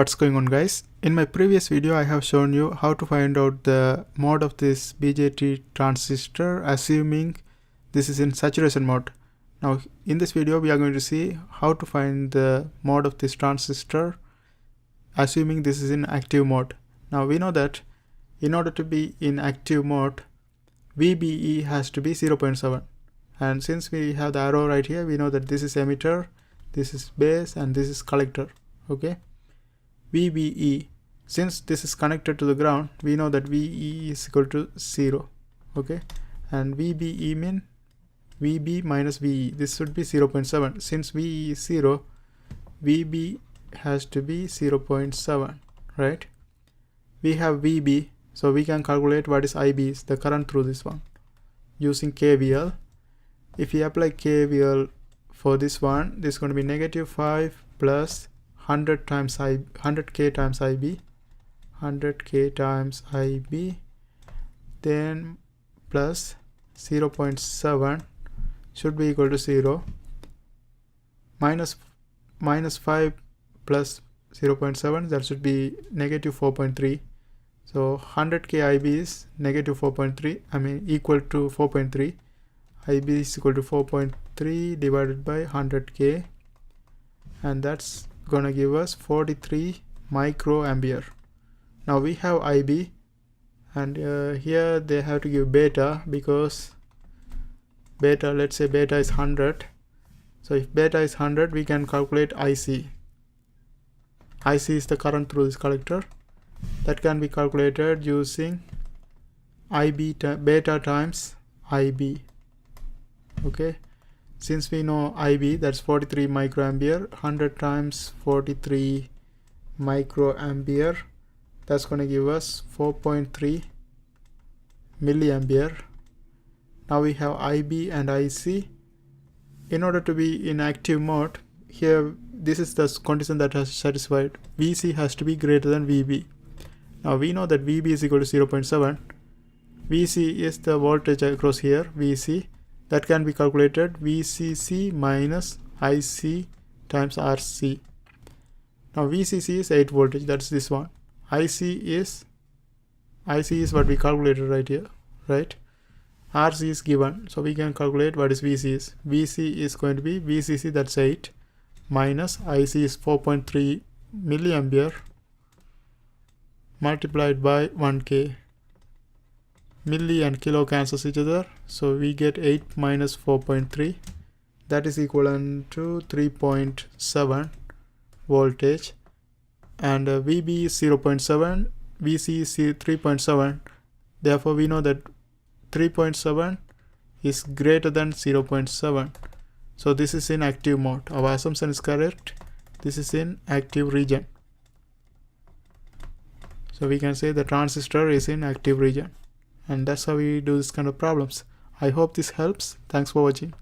What's going on, guys? In my previous video I have shown you how to find out the mode of this BJT transistor assuming this is in saturation mode. Now in this video we are going to see how to find the mode of this transistor assuming this is in active mode. Now we know that in order to be in active mode, VBE has to be 0.7, and since we have the arrow right here, we know that this is emitter, this is base, and this is collector. Okay, VBE, since this is connected to the ground, we know that VE is equal to 0. Okay, and VBE mean VB minus VE, this should be 0.7. Since VE is 0, VB has to be 0.7, right? We have VB, so we can calculate what is IB, is the current through this one, using KVL. If we apply KVL for this one, this is going to be -5 plus 100 times 100k times IB, 100k times IB, then plus 0.7 should be equal to 0, minus 5 plus 0.7, that should be -4.3. So 100k IB is -4.3, equal to 4.3. IB is equal to 4.3 divided by 100k, and that's gonna give us 43 microampere. Now we have IB, and here they have to give beta, because beta, let's say beta is 100. So if beta is 100, we can calculate IC. IC is the current through this collector. That can be calculated using beta times IB. Okay, since we know IB, that's 43 microampere, 100 times 43 microampere, that's going to give us 4.3 milliampere. Now we have IB and IC. In order to be in active mode, here this is the condition that has satisfied. VC has to be greater than VB. Now we know that VB is equal to 0.7. VC is the voltage across here, VC. That can be calculated VCC minus IC times RC. Now VCC is 8 voltage, that's this one. IC is what we calculated right here, right? RC is given, so we can calculate what is VC is. VC is going to be VCC, that's 8, minus IC is 4.3 milliampere multiplied by 1k. Milli and kilo cancels each other, so we get 8 minus 4.3, that is equivalent to 3.7 voltage, and VB is 0.7, VC is 3.7, therefore we know that 3.7 is greater than 0.7, so this is in active mode. Our assumption is correct, this is in active region, so we can say the transistor is in active region. And that's how we do this kind of problems. I hope this helps. Thanks for watching.